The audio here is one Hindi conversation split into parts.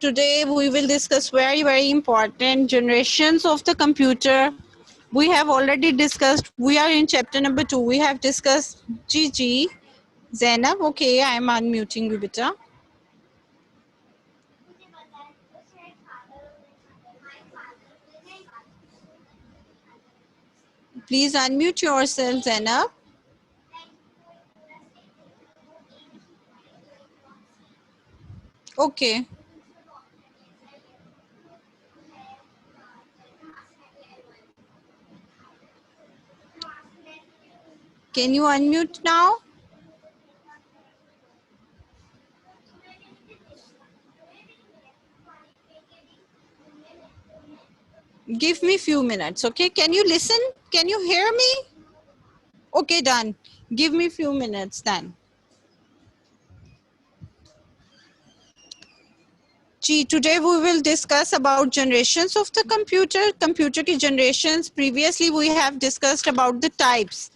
Today we will discuss very important generations of the computer. We have already discussed, we are in chapter number 2. We have discussed GG. Zainab, okay, I am unmuting you, beta. Please unmute yourself, Zainab. Okay. Can you unmute now? Give me few minutes, okay? Can you listen? Can you hear me? Okay, done. Give me few minutes then. Today we will discuss about generations of the computer की generations. Previously we have discussed about the types.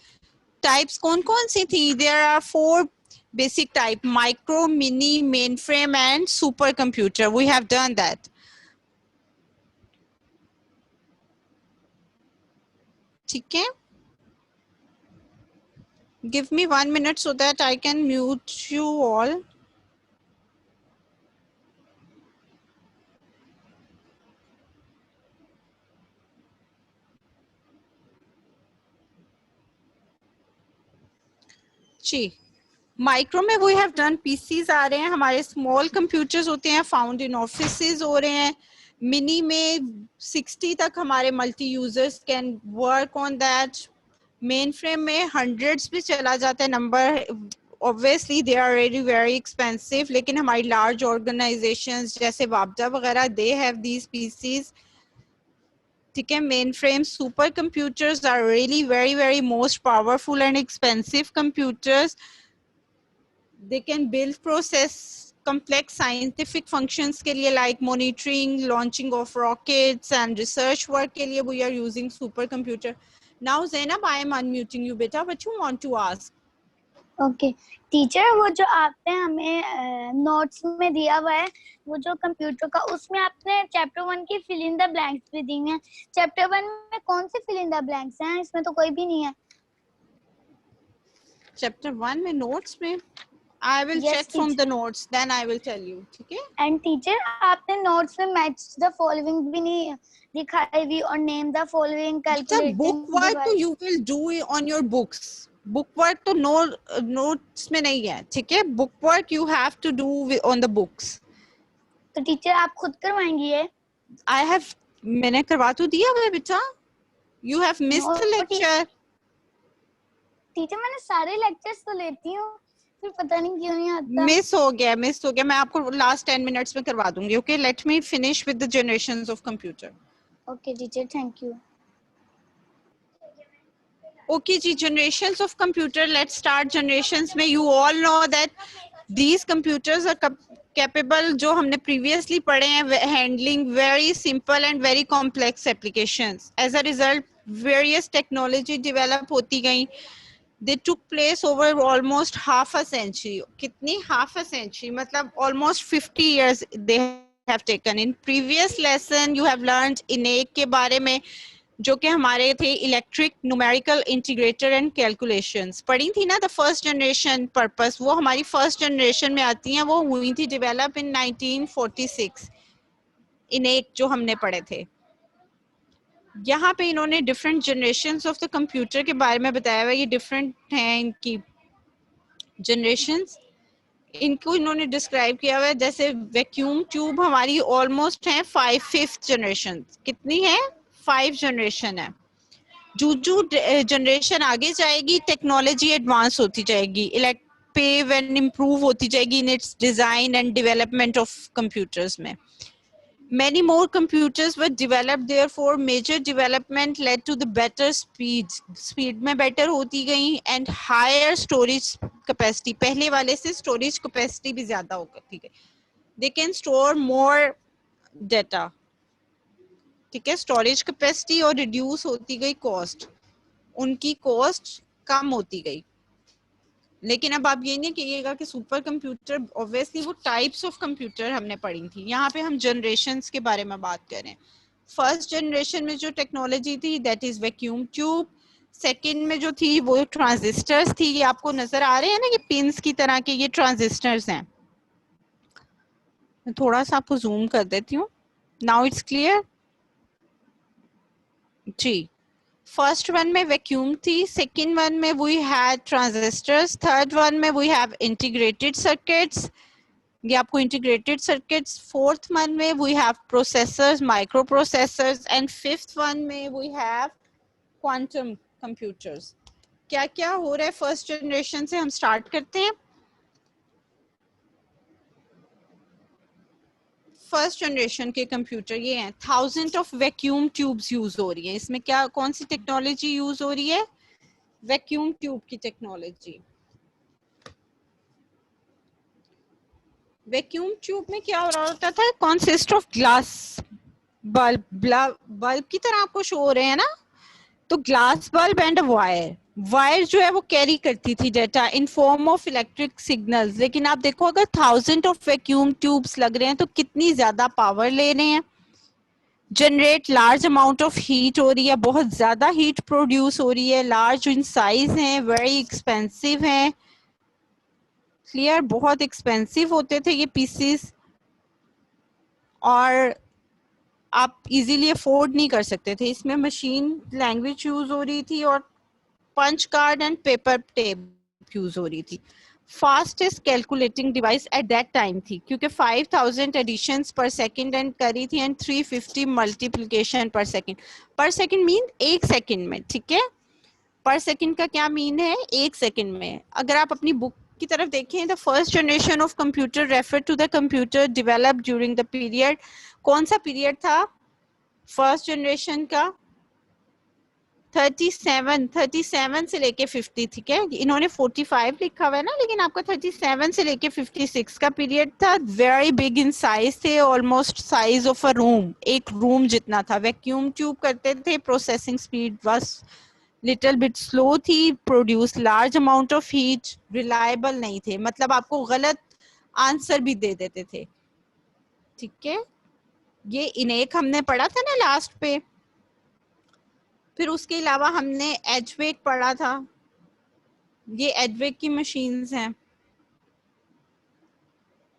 Types कौन सी थी? There are 4 basic type: micro, mini, mainframe and supercomputer. We have done that. ठीक है? Give me 1 minute so that I can mute you all. जी माइक्रो में वी हैव डन पीसीज आ रहे हैं, हमारे स्मॉल कंप्यूटर्स होते हैं, फाउंड इन ऑफिसेज हो रहे हैं. मिनी में 60 तक हमारे multi users can work on that. Main frame में हंड्रेड्स भी चला जाता है number. Obviously they are very expensive, लेकिन हमारी लार्ज ऑर्गेनाइजेशंस जैसे वापडा वगैरह दे हैव दीज पीसीज. ठीक है. Main frame super computers are really very most powerful and expensive computers. They can build process complex scientific functions के लिए, like monitoring, launching of rockets and research work के लिए we are using supercomputer. Now Zainab, I am unmuting you, beta. What you want to ask? Okay teacher, वो जो आपने हमें नोट्स में दिया हुआ है वो जो कंप्यूटर का, उसमें आपने चैप्टर 1 की फिल इन द ब्लैंक्स भी दी हैं. चैप्टर 1 में कौन से फिल इन द ब्लैंक्स हैं? इसमें तो कोई भी नहीं है. चैप्टर 1 में नोट्स में I will check from the notes, then I will tell you. ठीक है. एंड टीचर, आपने नोट्स में मैच द फॉलोइंग भी नहीं दिखाई हुई और name the following calculating. Book work तो you will do on your books. Book work तो नोट्स में नहीं है. ठीक है. Book work you have to do on the books. तो टीचर आप खुद करवाएंगी ये? I have, मैंने करवा तो दिया है बेटा. You have missed the lecture. Teacher मैंने सारे लेक्चर्स तो लेती हूँ, फिर पता नहीं क्यों नहीं आता. मिस हो गया. मैं आपको लास्ट 10 मिनट्स में करवा दूंगी. Okay, let me finish with the generations of computer. Okay teacher, thank you. Okay जी, generations of computer. Let's start generations में. You all know that these computers are capable, जो हमने प्रीवियसली पढ़े हैं, handling very simple and very complex applications. As a result various technology develop होती गई. They took place over almost half a century. कितनी half a century? मतलब almost 50 years they have taken. In previous lesson you have learned ENIAC के बारे में, जो कि हमारे थे electric numerical integrator and calculations पढ़ी थी ना. द फर्स्ट जनरेशन पर्पस, वो हमारी फर्स्ट जनरेशन में आती हैं. वो हुई थी डेवलप इन 1946. ENIAC जो हमने पढ़े थे. यहाँ पे इन्होंने different generations of the computer के बारे में बताया हुआ. ये डिफरेंट हैं इनकी जनरेशंस. इनको इन्होंने डिस्क्राइब किया हुआ है. जैसे वैक्यूम ट्यूब हमारी ऑलमोस्ट है 5th जनरेशन. कितनी है? 5 जनरेशन है. जो जनरेशन आगे जाएगी टेक्नोलॉजी एडवांस होती जाएगी, इलेक्ट्रिक एंड इम्प्रूव होती जाएगी in its design and development of computers में. Many more computers were developed, therefore major development led to the better speeds. Speed में better होती गई and higher storage capacity. पहले वाले से storage capacity भी ज़्यादा होती गई. They can store more data. ठीक है. Storage capacity और reduce होती गई cost. उनकी cost कम होती गई. लेकिन अब आप ये नहीं कहिएगा कि सुपर कंप्यूटर, ऑब्वियसली वो टाइप्स ऑफ कंप्यूटर हमने पढ़ी थी, यहाँ पे हम जनरेशन्स के बारे में बात करें। फर्स्ट जनरेशन में जो टेक्नोलॉजी थी that is vacuum tube. Second में जो थी वो ट्रांजिस्टर्स थी, ये आपको नजर आ रहे हैं ना, ये पिंस की तरह के ये ट्रांजिस्टर्स हैं। मैं थोड़ा सा आपको जूम कर देती हूँ, नाउ इट्स क्लियर जी। फर्स्ट वन में वैक्यूम थी, सेकंड वन में we had transistors, third one में वी हैव इंटीग्रेटेड सर्किट्स, ये आपको इंटीग्रेटेड सर्किट्स। फोर्थ वन में we have processors, micro processors, and fifth one में वी हैव क्वांटम कंप्यूटर्स। क्या क्या हो रहा है फर्स्ट जनरेशन से, हम स्टार्ट करते हैं। फर्स्ट जनरेशन के कंप्यूटर ये हैं, 1000 ऑफ वैक्यूम ट्यूब्स यूज हो रही है इसमें। क्या कौन सी टेक्नोलॉजी यूज हो रही है? वैक्यूम ट्यूब की टेक्नोलॉजी। वैक्यूम ट्यूब में क्या हो रहा होता था, consist of glass bulb, bulb की तरह आपको शो हो रहे हैं ना, तो glass bulb and wire, wire जो है वो कैरी करती थी data in form of electric signals. लेकिन आप देखो अगर 1000 ऑफ वैक्यूम ट्यूब्स लग रहे हैं तो कितनी ज्यादा पावर ले रहे हैं, generate large amount of heat हो रही है, बहुत ज्यादा हीट प्रोड्यूस हो रही है, लार्ज इन साइज हैं, वेरी एक्सपेंसिव हैं। क्लियर, बहुत एक्सपेंसिव होते थे ये पीसीस और आप इजीली अफोर्ड नहीं कर सकते थे। इसमें मशीन लैंग्वेज यूज हो रही थी और punch card and paper tape use हो रही थी। Fastest calculating device at that time थी, क्योंकि 5000 एडिशंस पर सेकंड एंड करी थी and 350 multiplication per second mean एक सेकंड में, ठीक है। पर सेकंड का क्या मीन है, एक सेकंड में। अगर आप अपनी बुक की तरफ देखें, the first generation of computer refer to the computer developed during the period, कौन सा पीरियड था फर्स्ट जनरेशन का? 37 से लेके 50, ठीक है। इन्होंने 45 लिखा हुआ है ना, लेकिन आपका 37 से लेके 56 का पीरियड था। वेरी बिग इन साइज थे, almost size of a room, एक रूम जितना था। वैक्यूम ट्यूब करते थे, प्रोसेसिंग स्पीड बस लिटिल बिट स्लो थी, produce large amount of heat, reliable नहीं थे, मतलब आपको गलत आंसर भी दे देते थे, ठीक है। ये इनेक हमने पढ़ा था ना लास्ट पे। फिर उसके अलावा हमने एजवेक पढ़ा था, ये एजवेक की मशीन्स हैं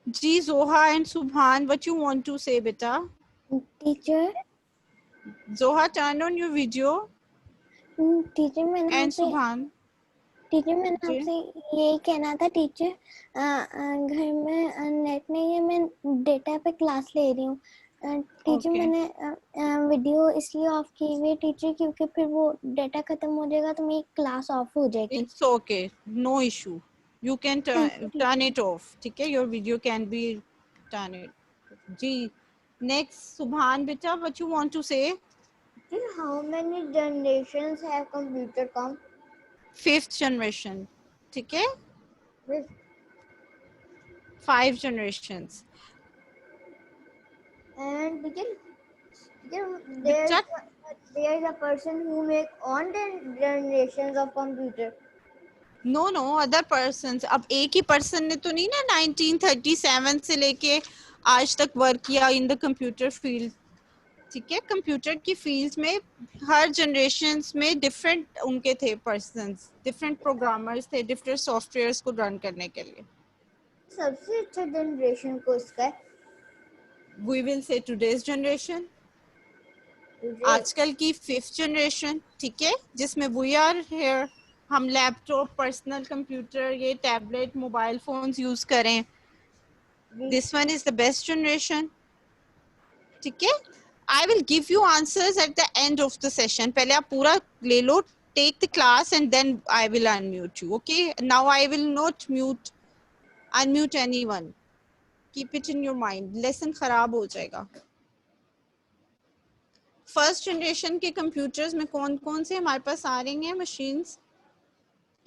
जी। जोहा एंड सुभान, व्हाट यू वांट टू से बेटा? टीचर, जोहा turn on your video teacher मैंने एंड आपसे सुभान जी। यही कहना था टीचर, घर में नेट नहीं है, मैं डेटा पे क्लास ले रही हूँ। Teacher Okay. मैंने वीडियो इसलिए ऑफ की हुई है टीचर, क्योंकि फिर वो डेटा खत्म हो जाएगा तो मेरी क्लास ऑफ हो जाएगी। It's okay, no issue. You can turn it off, ठीक है। Your video can be turn it. Ji, next सुभान बेटा, what you want to say? How many generations have computer come? 5th generation, ठीक है। 5 generations. And बेटा there is a person who make on generations of computer. No other person. अब एक ही पर्सन ने तो नहीं ना 1937 से लेके आज तक वर्क किया इन द कंप्यूटर फील्ड, ठीक है। कंप्यूटर की फील्ड में हर जनरेशन में डिफरेंट उनके थे पर्सन्स, डिफरेंट प्रोग्रामर्स थे, डिफरेंट सॉफ्टवेयर्स को रन करने के लिए। सबसे अच्छा जनरेशन किसका है? We will see today's generation, आजकल की 5th जनरेशन, ठीक है, जिसमें वी आर हियर, हम लैपटॉप, पर्सनल कंप्यूटर, ये टैबलेट, मोबाइल फोन्स यूज करें। This one is the best generation, ठीक है। I will give you answers at the end of the session, पहले आप पूरा ले लो, take the class and then I will unmute you, okay. Now I will not unmute anyone, keep it in your mind, lesson खराब हो जाएगा। फर्स्ट जनरेशन के कंप्यूटर्स में कौन कौन से हमारे पास आ रही हैं मशीन्स?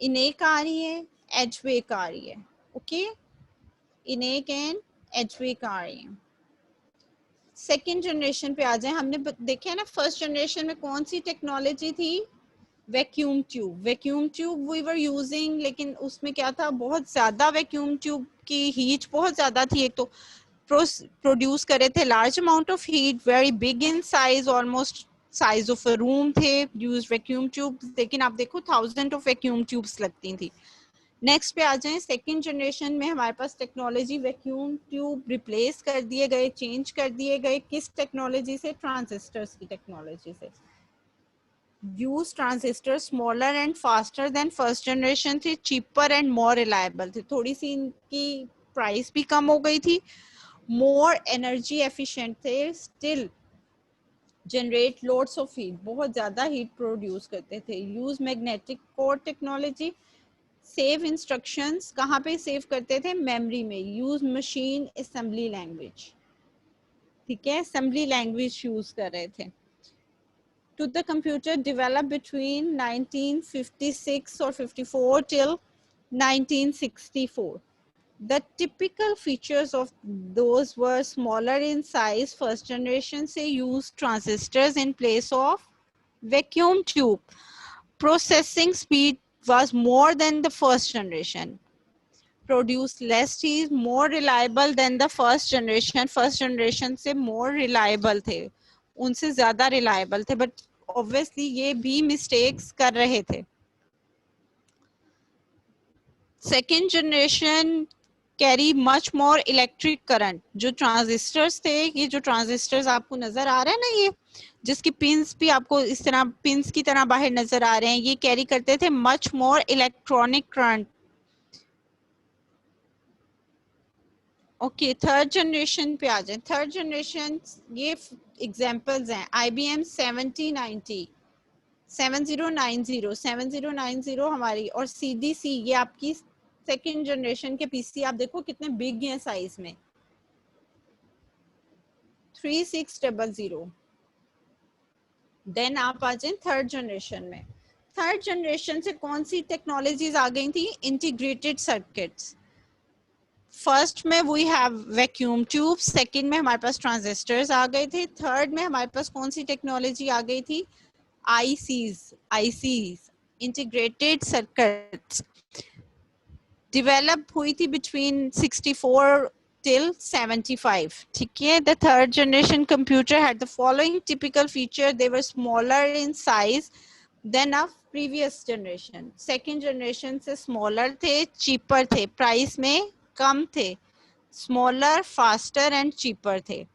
इनेक आ रही है, एजवेक आ रही है, ओके। इनेक एंड एजवेक आ रही है। सेकेंड जनरेशन पे आ जाए, हमने देखे है ना फर्स्ट जनरेशन में कौन सी टेक्नोलॉजी थी? Vacuum tube we were using, लेकिन उसमें क्या था, बहुत ज्यादा वैक्यूम ट्यूब की हीट बहुत ज्यादा थी। एक तो प्रोड्यूस करे थे large amount of heat, very big in size, almost size of a room थे यूज वैक्यूम ट्यूब। लेकिन आप देखो थाउजेंड ऑफ वैक्यूम ट्यूब्स लगती थी। नेक्स्ट पे आ जाएं, सेकंड जनरेशन में हमारे पास टेक्नोलॉजी वैक्यूम ट्यूब रिप्लेस कर दिए गए, चेंज कर दिए गए। किस टेक्नोलॉजी से? ट्रांजिस्टर्स की टेक्नोलॉजी से। Use transistor smaller and faster than first generation थे, चीपर एंड मोर रिलायबल थे। थोड़ी सी इनकी प्राइस भी कम हो गई थी, मोर एनर्जी एफिशिएंट थे, still generate loads of heat, बहुत ज्यादा हीट प्रोड्यूस करते थे। Use magnetic core technology, save instructions कहाँ पे सेव करते थे? मेमोरी में। यूज मशीन असेंबली लैंग्वेज, ठीक है, असेंबली लैंग्वेज यूज कर रहे थे। To the computer developed between 1956 or 54 till 1964. The typical features of those were smaller in size. First generation say used transistors in place of vacuum tube. Processing speed was more than the first generation. Produced less heat, more reliable than the first generation. First generation से more reliable थे, उनसे ज्यादा reliable थे, but obviously ये भी mistakes कर रहे थे। Second generation carry much more electric current. जो transistors थे, ये जो transistors आपको नजर आ रहे हैं ना, ये जिसकी पिंस भी आपको इस तरह पिंस की तरह बाहर नजर आ रहे हैं, ये कैरी करते थे much more electronic current. Okay, third generation पे आ जाए। थर्ड जनरेशन ये एग्जांपल्स हैं, IBM 7090, 7090 हमारी, और CDC, ये आपकी सेकेंड जनरेशन के पीसी। आप देखो कितने बिग हैं साइज में, 3600। देन आप आ जाए थर्ड जनरेशन में। थर्ड जनरेशन से कौन सी टेक्नोलॉजीज आ गई थी? Integrated circuits. फर्स्ट में we have vacuum tube, second में हमारे पास ट्रांजिस्टर्स आ गए थे, थर्ड में हमारे पास कौन सी टेक्नोलॉजी आ गई थी? ICs, integrated circuits. डेवलप हुई थी बिटवीन 64 till 75, ठीक है। The third generation computer had the following typical feature: they were smaller in size than of previous generation. Second generation से smaller थे, cheaper थे, price में कम थे, स्मॉलर, फास्टर एंड चीपर थे।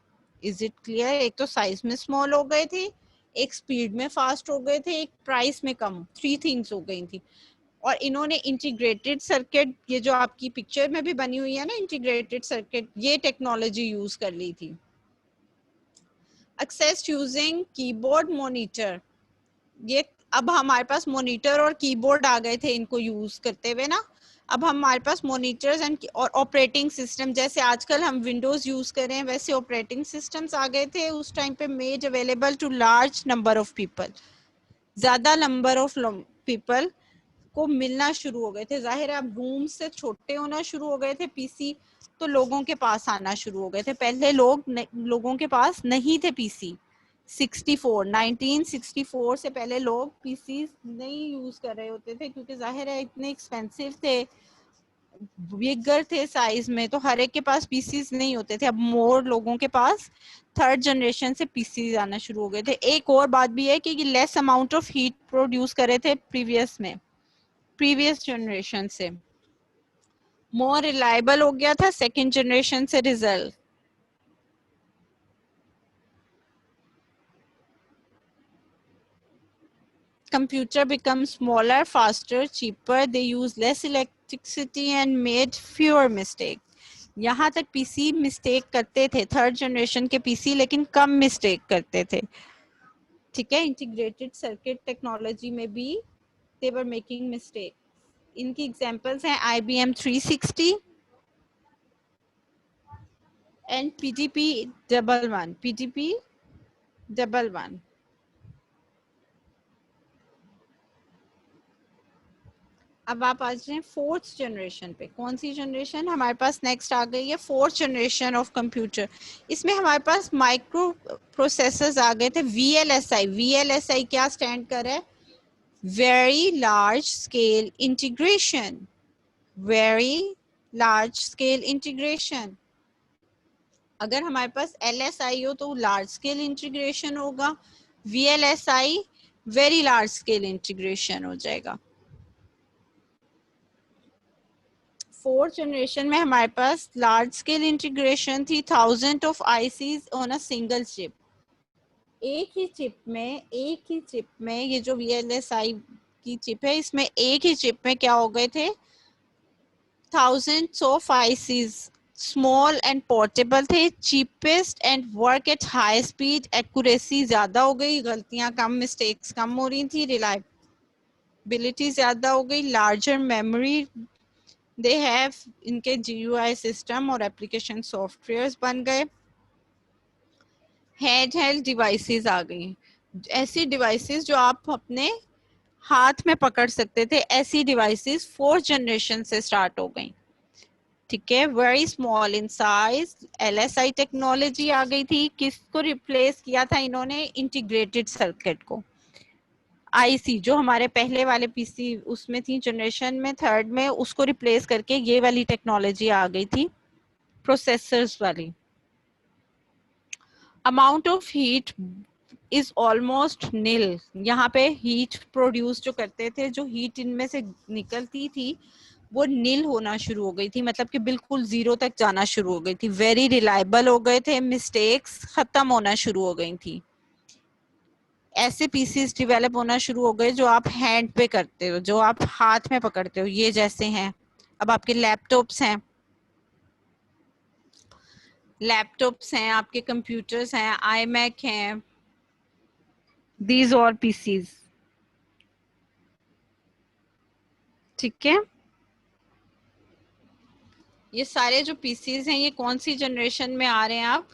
Is it clear? एक तो साइज में स्मॉल हो गए थे, एक स्पीड में फास्ट हो गए थे, एक प्राइस में कम, थ्री थिंग्स हो गई थी। और इन्होंने इंटीग्रेटेड सर्किट, ये जो आपकी पिक्चर में भी बनी हुई है ना इंटीग्रेटेड सर्किट, ये टेक्नोलॉजी यूज कर ली थी। एक्सेस यूजिंग कीबोर्ड मॉनिटर, ये अब हमारे पास मॉनिटर और कीबोर्ड आ गए थे इनको यूज करते हुए ना। अब हमारे पास मॉनिटर्स एंड और ऑपरेटिंग सिस्टम, जैसे आजकल हम विंडोज यूज कर रहे हैं वैसे ऑपरेटिंग सिस्टम्स आ गए थे उस टाइम पे, made available to large number of people. ज्यादा नंबर ऑफ पीपल को मिलना शुरू हो गए थे। जाहिर है अब रूम से छोटे होना शुरू हो गए थे पीसी, तो लोगों के पास आना शुरू हो गए थे। पहले लोगों के पास नहीं थे पीसी। 1964 से पहले लोग पीसी नहीं यूज कर रहे होते थे, क्योंकि जाहिर है इतने एक्सपेंसिव थे, बिगर थे साइज में, तो हर एक के पास पीसीज नहीं होते थे। अब मोर लोगों के पास थर्ड जनरेशन से पीसीज आना शुरू हो गए थे। एक और बात भी है कि less amount of heat produce करे थे प्रीवियस जनरेशन से, मोर रिलायबल हो गया था सेकेंड जनरेशन से result. Computer becomes smaller, faster, cheaper. They use less electricity and made fewer mistakes. यहाँ तक पीसी मिस्टेक करते थे, थर्ड जनरेशन के पीसी, लेकिन कम मिस्टेक करते थे, ठीक है। इंटीग्रेटेड सर्किट टेक्नोलॉजी में भी they were making mistakes. इनकी एग्जांपल्स हैं IBM 360 and PDP-11. अब आप आ जाए फोर्थ जनरेशन पे। कौन सी जनरेशन हमारे पास नेक्स्ट आ गई है? Fourth generation of computer. इसमें हमारे पास माइक्रो प्रोसेसर्स आ गए थे, VLSI। VLSI क्या स्टैंड कर रहा है? very large scale integration, very large scale integration. अगर हमारे पास LSI हो तो लार्ज स्केल इंटीग्रेशन होगा, VLSI very large scale integration हो जाएगा। फोर्थ जनरेशन में हमारे पास लार्ज स्केल इंटीग्रेशन थी, 1000 of ICs on a single chip. एक ही चिप में ये जो VLSI की चिप है, इसमें एक ही चिप में क्या हो गए थे, thousands of ICs, small and portable थे, cheapest and work at high speed, accuracy ज्यादा हो गई, गलतियां कम, मिस्टेक्स कम हो रही थी, रिलायबिलिटी ज्यादा हो गई, लार्जर मेमोरी दे हैव, इनके GUI सिस्टम और एप्लीकेशन सॉफ्टवेयर्स बन गए, हैंड डिवाइसेस आ गई, ऐसी डिवाइसेस जो आप अपने हाथ में पकड़ सकते थे, ऐसी डिवाइसेस फोर्थ जनरेशन से स्टार्ट हो गई। ठीक है, very small in size, LSI technology आ गई थी। किसको रिप्लेस किया था इन्होंने, इंटीग्रेटेड सर्किट को। IC जो हमारे पहले वाले PC उसमें थी जनरेशन में, थर्ड में, उसको रिप्लेस करके ये वाली टेक्नोलॉजी आ गई थी, प्रोसेसर्स वाली। Amount of heat is almost nil, यहाँ पे हीट प्रोड्यूस जो करते थे, जो हीट इनमें से निकलती थी वो नील होना शुरू हो गई थी, मतलब कि बिल्कुल जीरो तक जाना शुरू हो गई थी, वेरी रिलायबल हो गए थे, मिस्टेक्स खत्म होना शुरू हो गई थी। ऐसे पीसीस डेवलप होना शुरू हो गए जो आप हैंड पे करते हो, जो आप हाथ में पकड़ते हो, ये जैसे हैं। अब आपके लैपटॉप्स हैं, आपके कंप्यूटर्स हैं, iMac हैं, दीज और पीसीस। ठीक है, ये सारे जो पीसीस हैं ये कौन सी जनरेशन में आ रहे हैं, आप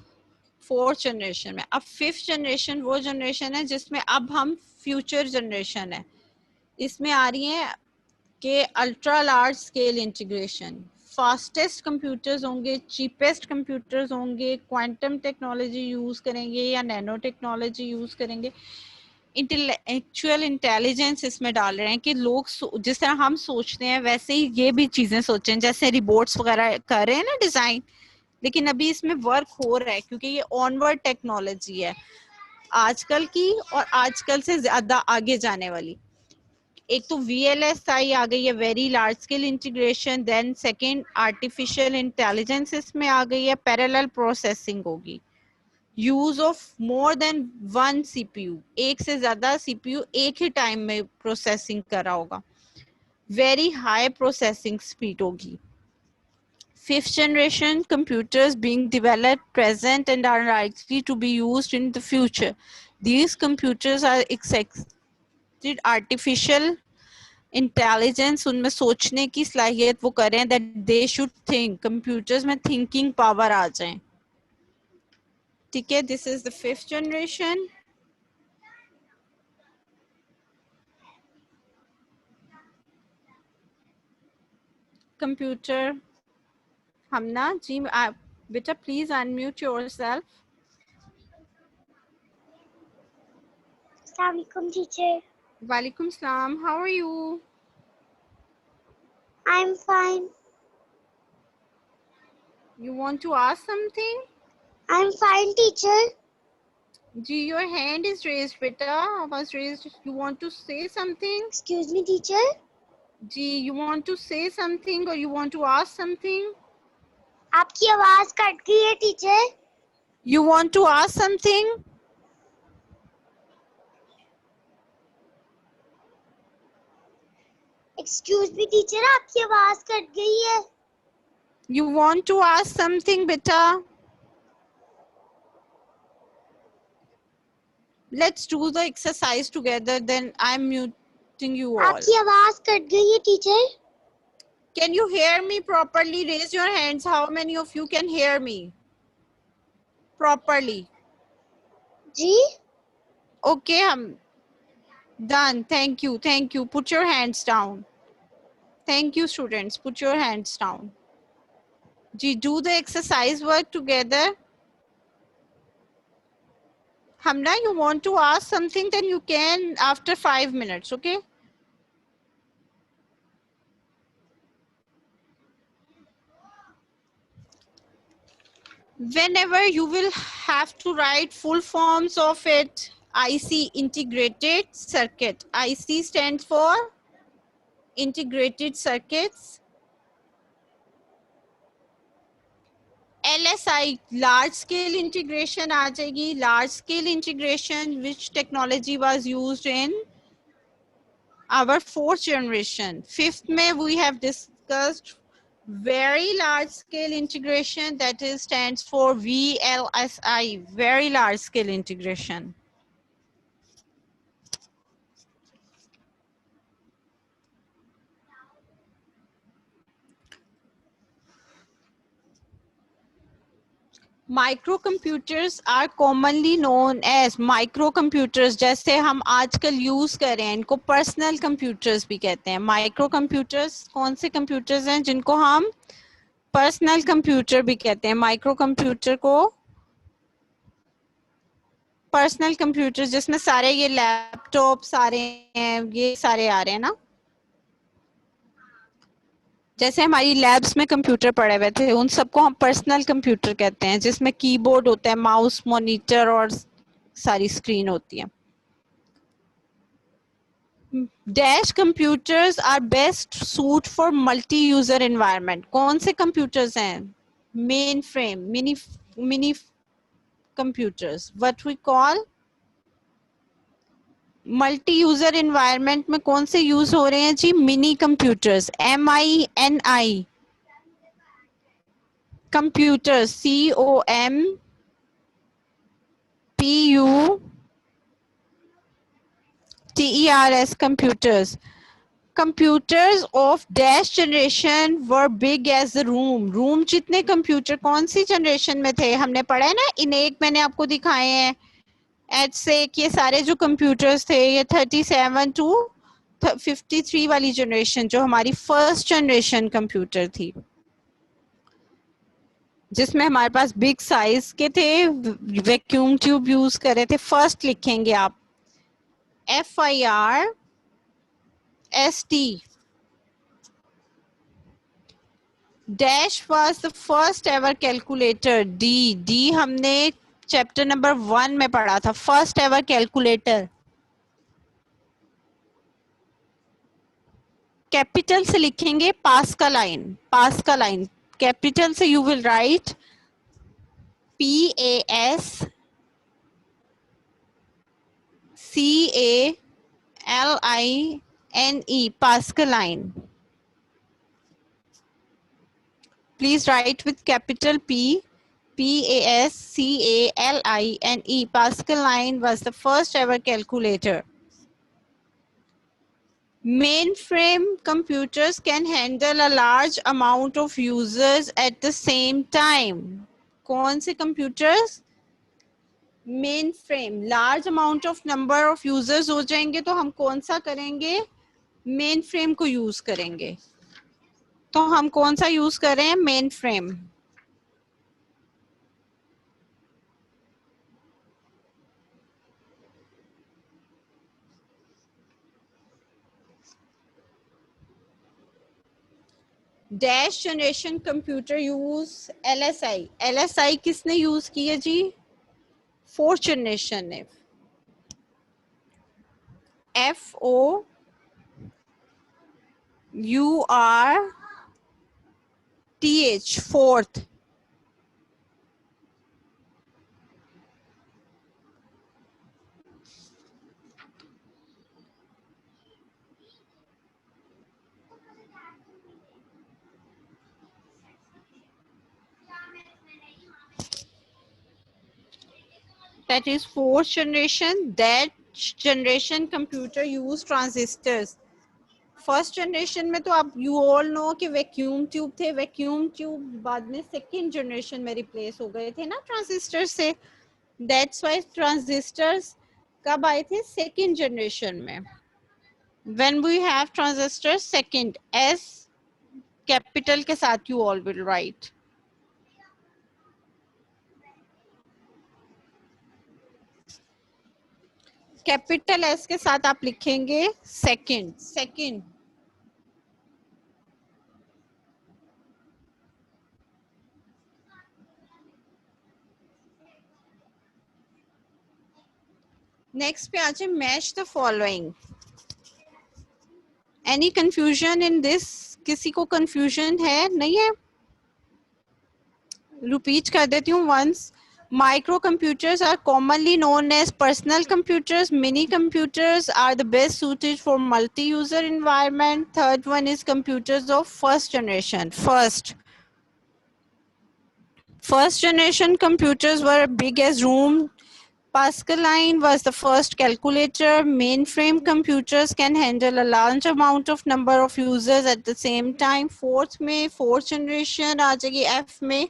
फोर्थ जनरेशन में। अब फिफ्थ जनरेशन वो जनरेशन है जिसमें अब हम फ्यूचर जनरेशन है, इसमें आ रही है कि ultra large scale integration, fastest computers होंगे, चीपेस्ट कंप्यूटर्स होंगे, क्वांटम टेक्नोलॉजी यूज करेंगे या नैनो टेक्नोलॉजी यूज करेंगे, इंटेलेक्चुअल इंटेलिजेंस इसमें डाल रहे हैं कि लोग जिस तरह हम सोचते हैं वैसे ही ये भी चीजें सोचें, जैसे रिबोट्स वगैरह कर रहे हैं ना डिजाइन, लेकिन अभी इसमें वर्क हो रहा है क्योंकि ये ऑनवर्ड टेक्नोलॉजी है आजकल की, और आजकल से ज्यादा आगे जाने वाली। एक तो VLSI आ गई है, very large scale integration, then second artificial intelligence इसमें आ गई है, पैरेलल प्रोसेसिंग होगी, use of more than one CPU, एक से ज्यादा CPU एक ही टाइम में प्रोसेसिंग कर रहा होगा, वेरी हाई प्रोसेसिंग स्पीड होगी। Fifth generation computers being developed present and are likely to be used in the future. These computers are expected artificial intelligence, उनमें सोचने की सलाहियत वो करें, that they should think, computers में thinking power आ जाए। ठीक है, this is the fifth generation. Computer, हमना जी, बेटा प्लीज अनम्यूट योरसेल्फ। अस्सलाम वालेकुम टीचर। वालेकुम सलाम, how are you? I am fine. You want to ask something? I am fine teacher. जी, your hand is raised, beta. Was raised. You want to say something? Excuse me teacher. जी, you want to say something or you want to ask something? आपकी आवाज कट गई है teacher. You want to ask something? Excuse me teacher, आपकी आवाज कट गई है। You want to ask something, beta? Let's do the exercise together. Then I'm muting you all. आपकी आवाज कट गई है teacher. Can you hear me properly? Raise your hands. How many of you can hear me properly? जी। Okay, I'm done. Thank you. Thank you. Put your hands down. Thank you, students. Put your hands down. Ji, do the exercise work together. Hamna, you want to ask something, then you can after 5 minutes, okay? whenever you will have to write full forms of it, IC, integrated circuit. IC stands for integrated circuits. LSI, large scale integration आ जाएगी. Large scale integration, which technology was used in our fourth generation. Fifth में we have discussed very large scale integration, that is stands for VLSI, very large scale integration. Microcomputers are commonly known as microcomputers. जैसे हम आजकल यूज कर रहे हैं इनको पर्सनल कंप्यूटर्स भी कहते हैं. माइक्रोकंप्यूटर्स कौन से कंप्यूटर्स हैं जिनको हम पर्सनल कंप्यूटर भी कहते हैं. माइक्रो कंप्यूटर को पर्सनल कंप्यूटर जिसमें सारे ये लैपटॉप सारे हैं, ये सारे आ रहे हैं ना. जैसे हमारी लैब्स में कंप्यूटर पड़े हुए थे उन सबको हम पर्सनल कंप्यूटर कहते हैं, जिसमें कीबोर्ड होता है, माउस, मॉनिटर और सारी स्क्रीन होती है. Dash computers are best suit for multi user environment. कौन से कंप्यूटर्स हैं? Mainframe, mini computers, what we call multi user environment में कौन से यूज हो रहे हैं जी? Mini computers, MINI computers, COMPUTERS computers. Computers of dash generation were big as the room. Room जितने कंप्यूटर कौन सी जनरेशन में थे? हमने पढ़ा है ना, इन एक मैंने आपको दिखाए हैं. एच से ये सारे जो कंप्यूटर्स थे ये 37 टू 53 वाली जनरेशन जो हमारी फर्स्ट जनरेशन कंप्यूटर थी, जिसमें हमारे पास बिग साइज के थे, वैक्यूम ट्यूब यूज कर रहे थे. फर्स्ट लिखेंगे आप FIRST. Dash was the first ever calculator. D हमने चैप्टर नंबर 1 में पढ़ा था, फर्स्ट एवर कैलकुलेटर. कैपिटल से लिखेंगे पास्कलाइन. पास्कलाइन कैपिटल से you will write PASCALINE, Pascaline. Please write with capital P, PASCALINE. Pascaline was the first ever calculator. Mainframe computers can handle a large amount of users at the same time. कौन से computers? Mainframe, large amount of number of users हो जाएंगे तो हम कौन सा करेंगे? Mainframe को use करेंगे. तो हम कौन सा यूज कर रहे हैं? Main frame. Dash generation computer use LSI. LSI किसने यूज किया जी? फोर्थ जनरेशन ने. FOURTH, fourth. That is fourth generation. That generation computer use transistors. First generation में तो आप यू ऑल नो कि वैक्यूम ट्यूब थे. वैक्यूम ट्यूब बाद में सेकेंड जनरेशन में रिप्लेस हो गए थे ना ट्रांजिस्टर से. दैट्स व्हाई ट्रांजिस्टर्स कब आए थे? सेकेंड जनरेशन में. When we have transistor second, S capital के साथ you all will write. Capital S के साथ आप लिखेंगे सेकेंड. सेकेंड नेक्स्ट पे आ जाए, match the following. Any confusion in this? किसी को कंफ्यूजन है? नहीं है? रिपीट कर देती हूँ once. Microcomputers are commonly known as personal computers. Mini computers are the best suited for multi-user environment. Third one is computers of first generation. First generation computers were big as room. Pascaline was the first calculator. Mainframe computers can handle a large amount of number of users at the same time. Fourth generation आ जाएगी F में.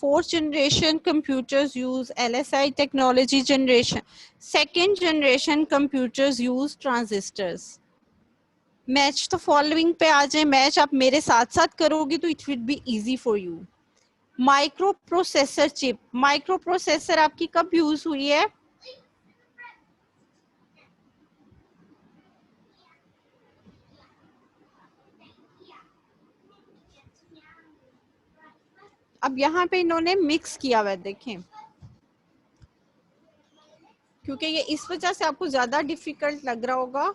Fourth generation computers use LSI technology generation. Second generation computers use transistors. Match the following पे आ जाए। मैच आप मेरे साथ साथ करोगे तो it will be easy for you. Micro processor chip. Micro processor आपकी कब यूज हुई है? अब यहाँ पे इन्होंने मिक्स किया हुआ है, देखें, क्योंकि ये इस वजह से आपको ज्यादा डिफिकल्ट लग रहा होगा।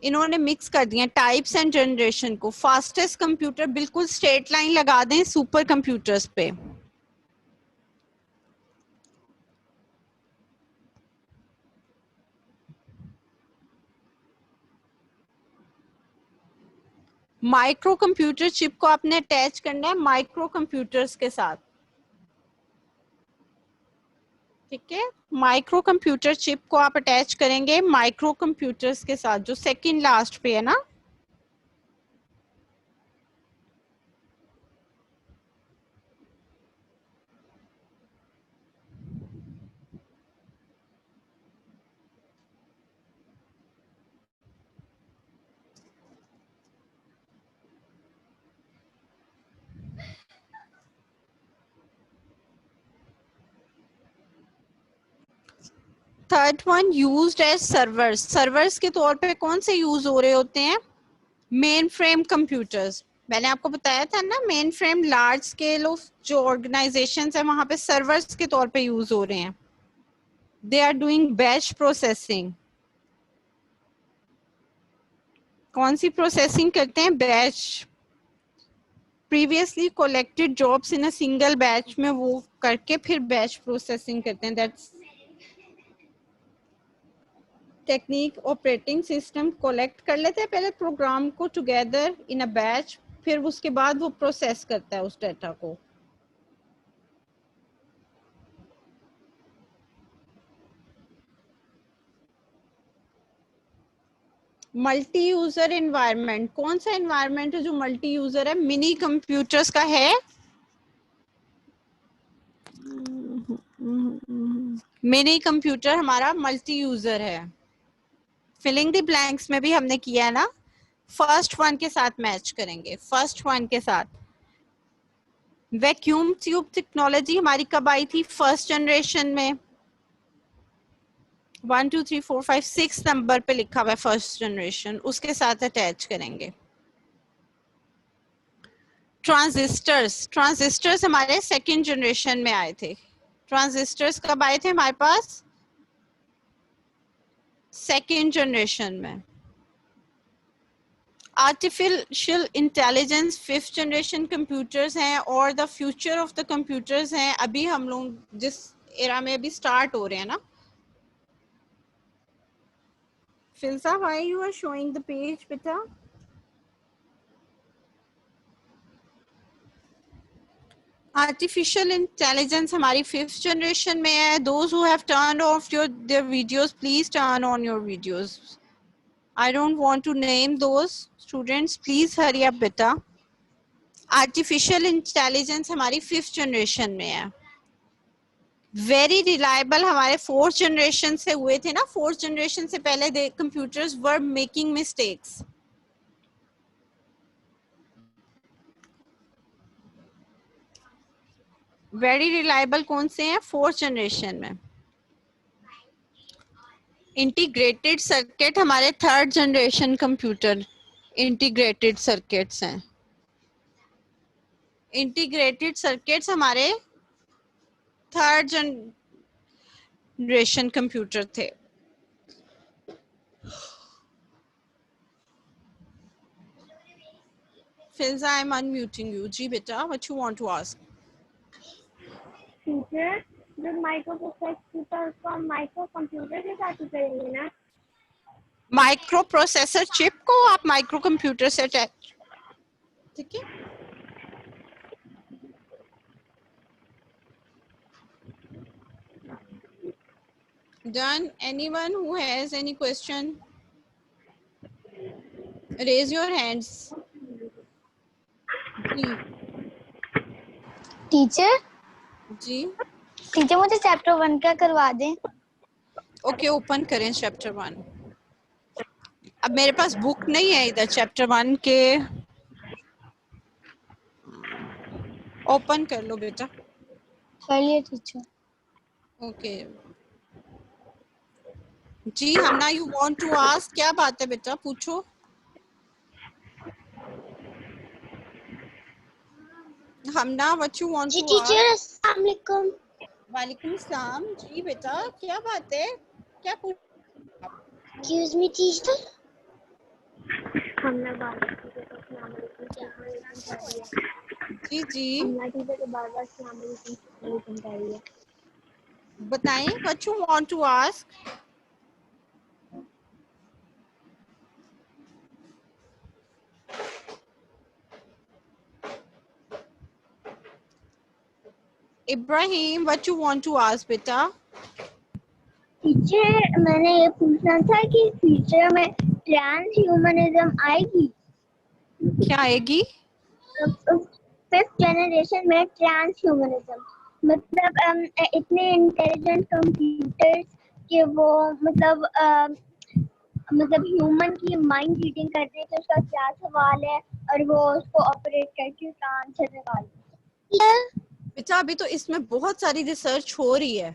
इन्होंने मिक्स कर दिया टाइप्स एंड जनरेशन को। फास्टेस्ट कंप्यूटर बिल्कुल स्ट्रेट लाइन लगा दें सुपर कंप्यूटर्स पे। माइक्रो कंप्यूटर चिप को आपने अटैच करना है माइक्रो कंप्यूटर्स के साथ, ठीक है? माइक्रो कंप्यूटर चिप को आप अटैच करेंगे माइक्रो कंप्यूटर्स के साथ, जो सेकंड लास्ट पे है ना। Third one used as servers. Servers के तौर पे कौन से यूज हो रहे होते हैं? Main frame computers. मैंने आपको बताया था ना, main frame large scale of जो ऑर्गेनाइजेशन है वहां पे सर्वर्स के तौर पे यूज हो रहे हैं। They are doing batch processing. कौन सी प्रोसेसिंग करते हैं? Batch. Previously collected jobs in a single batch में वो करके फिर बैच प्रोसेसिंग करते हैं। That's technique. Operating system collect कर लेते हैं पहले प्रोग्राम को टुगेदर इन अ बैच, फिर उसके बाद वो प्रोसेस करता है उस डेटा को। Multi user environment. कौन सा एनवायरनमेंट है जो मल्टी यूजर है? मिनी कंप्यूटर्स का है। मिनी कंप्यूटर हमारा मल्टी यूजर है। फिलिंग द ब्लैंक्स में भी हमने किया है ना। फर्स्ट वन के साथ मैच करेंगे, फर्स्ट वन के साथ। वैक्यूम ट्यूब टेक्नोलॉजी हमारी कब आई थी? फर्स्ट जनरेशन में। 1 2 3 4 5 6 नंबर पे लिखा हुआ है फर्स्ट जनरेशन, उसके साथ अटैच करेंगे। ट्रांजिस्टर्स। ट्रांजिस्टर्स हमारे सेकेंड जनरेशन में आए थे। ट्रांजिस्टर्स कब आए थे हमारे पास? सेकेंड जनरेशन में। Artificial intelligence fifth generation computers हैं और the future of the computers हैं। अभी हम लोग जिस एरा में अभी स्टार्ट हो रहे हैं ना। फिल्सा, why you are showing the page बेटा? आर्टिफिशियल इंटेलिजेंस हमारी फिफ्थ जनरेशन में है। Those who have turned off their videos, please turn on your videos. I don't want to name those students. Please hurry up बेटा। आर्टिफिशियल इंटेलिजेंस हमारी फिफ्थ जनरेशन में है। वेरी रिलायबल हमारे फोर्थ जनरेशन से हुए थे ना। फोर्थ जनरेशन से पहले computers were making mistakes. Very reliable कौन से हैं? फोर्थ जनरेशन में। इंटीग्रेटेड सर्किट हमारे third generation computer integrated circuits हैं। इंटीग्रेटेड सर्किट्स हमारे थर्ड जनरेशन कंप्यूटर थे। Filza, I'm unmuting you. जी बेटा, what you want to ask? Teacher जो माइक्रो प्रोसेसर था उसको हम माइक्रो कंप्यूटर के साथ ही करेंगे ना? माइक्रो प्रोसेसर चिप को आप माइक्रो कंप्यूटर से अटैच, ठीक है? Done. Anyone who has any question? Raise your hands. जी टीचर जी टीचर मुझे चैप्टर 1 का करवा दें। ओके, ओपन करें चैप्टर 1। अब मेरे पास बुक नहीं है इधर चैप्टर 1 के, ओपन कर लो बेटा। कर लिया टीचर। ओके जी, Hamna you want to ask, क्या बात है बेटा, पूछो। हमना व्हाट यू वांट जी टू टीचर, आस्क। अस्सलाम वालेकुम। वालेकुम सलाम। जी बेटा, क्या बात है, क्या पूछ। Excuse me teacher. हमने बात की तो अस्सलाम वालेकुम कह रही है। जी जी हमने टीचर के बार-बार अस्सलाम वालेकुम कह रही है। बताएं what you want to ask. Ibrahim, what you want to ask बेटा। टीचर मैंने ये पूछना था कि फ्यूचर में ट्रांस ह्यूमनिज्म आएगी? क्या आएगी? फिफ्थ जनरेशन में ट्रांस ह्यूमनिज्म मतलब इतने इंटेलिजेंट कंप्यूटर्स कि वो मतलब ह्यूमन की माइंड रीडिंग करते हैं, तो उसका क्या सवाल है और वो उसको ऑपरेट करके उसका आंसर निकालते। बेटा अभी तो इसमें बहुत सारी रिसर्च हो रही है,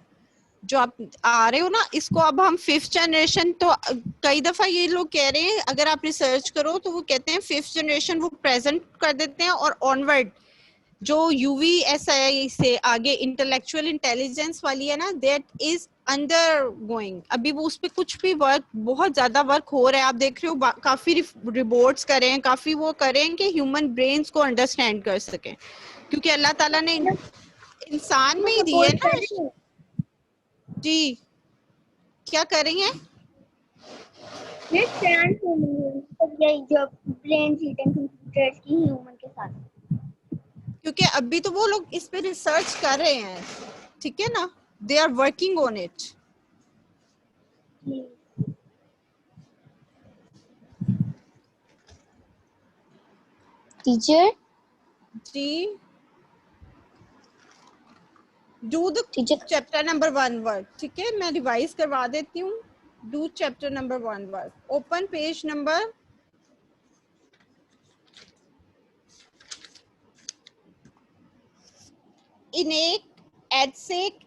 जो आप आ रहे हो ना, इसको अब हम 5th जनरेशन, तो कई दफा ये लोग कह रहे हैं, अगर आप रिसर्च करो तो वो कहते हैं 5th जनरेशन वो प्रेजेंट कर देते हैं, और ऑनवर्ड जो UVSI से आगे इंटेलेक्चुअल इंटेलिजेंस वाली है ना, दैट इज अंडर गोइंग। अभी वो उस पर कुछ भी वर्क, बहुत ज्यादा वर्क हो रहा है, आप देख रहे हो, काफी रिपोर्ट्स करें, काफी वो करें कि ह्यूमन ब्रेन्स को अंडरस्टैंड कर सकें, क्योंकि अल्लाह ताला ने इंसान में ही दी है ना। जी, क्या कर रही हैं? यही जो ब्रेन रीडिंग कंप्यूटर्स की ह्यूमन के साथ, क्योंकि अभी तो वो लोग इस पे रिसर्च कर रहे हैं, ठीक है ना, they are working on it. Teacher जी, do the teacher chapter number 1 work, ठीक है, मैं रिवाइज करवा देती हूँ। Do chapter number 1 work, open page number ENIAC EDSAC,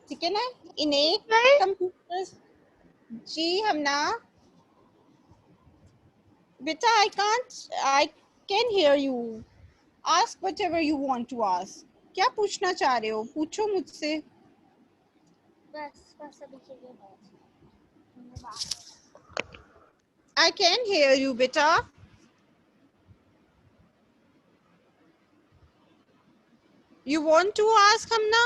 ठीक है ना, इनेक कंप्यूटर्स। जी हमना बेटा, I can hear you. Ask whatever you want to ask. क्या पूछना चाह रहे हो, पूछो मुझसे। बस अभी के लिए बस। I can hear you बेटा। You want to ask Hamna?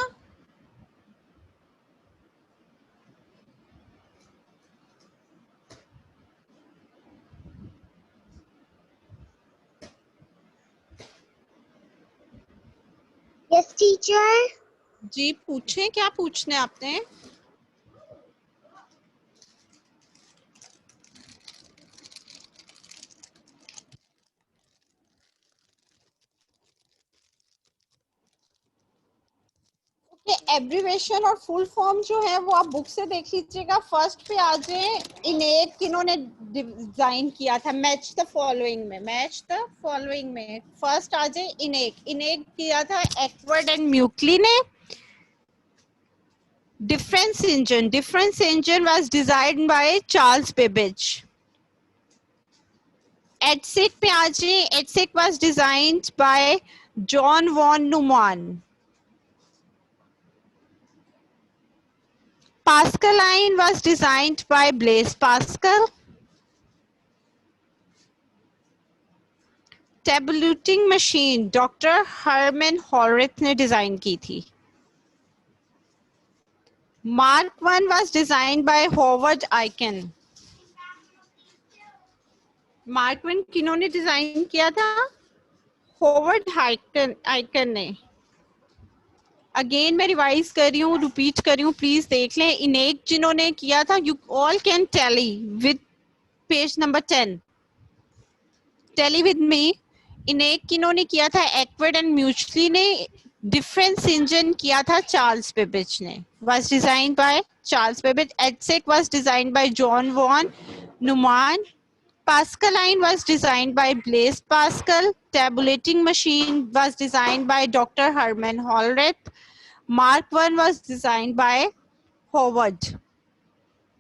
Yes teacher. जी पूछें, क्या पूछना है आपने? एब्रीवेशन और फुल फॉर्म जो है वो आप बुक से देख लीजिएगा। फर्स्ट पे आ जाए, इनेक किन्होंने डिजाइन किया था, मैच द फॉलोइंग में फर्स्ट आ जाए इनेक किया था एक्वर्ड एंड म्यूकली ने। Difference engine was designed by Charles Babbage. EDSAC पे आ जाए, EDSAC was designed by John von Neumann. Pascaline was designed by Blaise Pascal. Tabulating machine doctor Herman Hollerith ने डिजाइन की थी. Mark 1 was designed by Howard Aiken. Mark 1 किन्होंने design किया था? Howard Aiken ने. अगेन मैं रिवाइज कर रही हूँ, रिपीट कर रही हूँ, प्लीज देख लें. इनेक जिन्होंने किया था, you all can tally with page number 10. Tally with me. ENIAC किन्होंने किया था? एक्वर्ड एंड म्यूचुअली ने. डिफरेंस इंजन किया था चार्ल्स बेबेज ने. was designed by Charles Babbage. EDSEC was designed by John von Neumann. Pascaline was designed by Blaise Pascal. Tabulating machine was designed by Dr. Hermann Hollerith. Mark 1 was designed by Howard.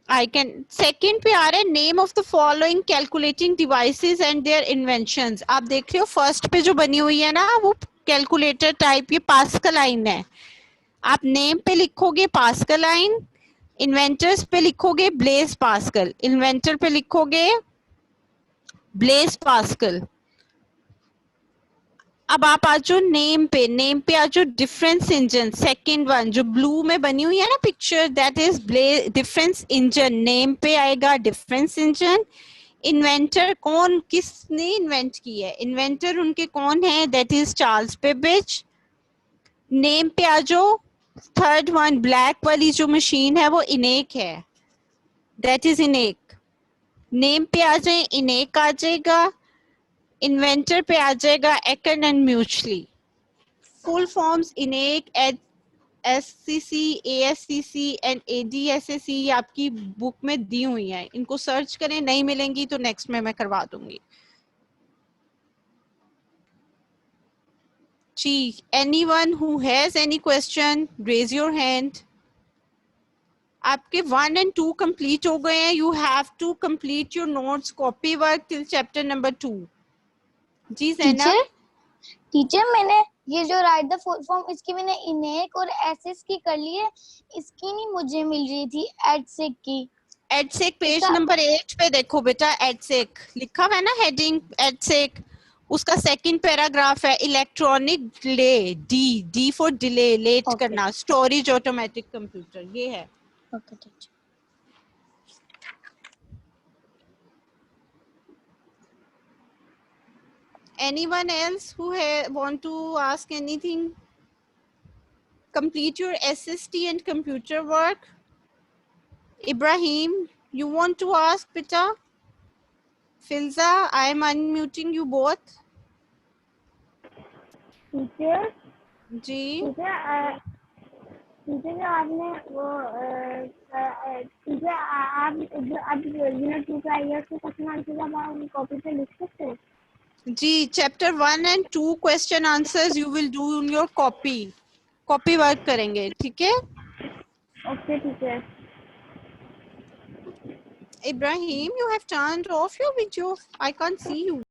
I can second पे आ रहा है name of the following calculating devices and their inventions. आप देख रहे हो फर्स्ट पे जो बनी हुई है ना, वो कैलकुलेटर टाइप ये पास्कलाइन है. आप नेम पे लिखोगे पास्कलाइन, इन्वेंटर्स पे लिखोगे ब्लेस पास्कल, इन्वेंटर पे लिखोगे ब्लेस पास्कल. अब आप आ जाओ नेम पे आ जाओ डिफरेंस इंजन. सेकंड वन जो ब्लू में बनी हुई है ना picture, that is difference engine. Name पे आएगा डिफरेंस इंजन. इन्वेंटर कौन, किसने इन्वेंट की है? इन्वेंटर उनके कौन है? That is Charles Babbage. Name पे आ जाओ. थर्ड वन ब्लैक वाली जो मशीन है वो इनेक है, दैट इज इनेक. नेम पे आ जाए इनेक आ जाएगा. इन्वेंटर पे आ जाएगा एकन and Mauchly. Full forms ENIAC, SCC, ASCC and ADSAC ये आपकी बुक में दी हुई है. इनको सर्च करें, नहीं मिलेंगी तो नेक्स्ट में मैं करवा दूंगी. जी, anyone who has any question, raise your hand. आपके 1 and 2 complete हो गए हैं. You have to complete your notes, copy work till chapter number 2. Ji Zainab. Teacher मैंने ये जो राइट द फुल फॉर्म, इसकी मैंने इनेक और एसएस की कर ली है, इसकी नहीं मुझे मिल रही थी एडसेक की. एडसेक पेज नंबर 8 पे देखो बेटा. एडसेक लिखा हुआ है ना हेडिंग एडसेक, उसका सेकंड पैराग्राफ है electronic delay. D for delay, late करना. स्टोरेज ऑटोमेटिक कंप्यूटर ये है. Okay teacher. Anyone else who want to ask anything? Complete your SST and computer work. Ibrahim, you want to ask beta? Filza, I am unmuting you both. Teacher ji. Teacher आपने वो टीचर आप यूनिट 2 का आइए उसको क्वेश्चन आंसर आप कॉपी पे लिख सकते हैं? जी, chapter 1 and 2 question answers you will do in your copy work करेंगे, ठीक है? Okay teacher. Ibrahim, you have turned off your video. I can't see you.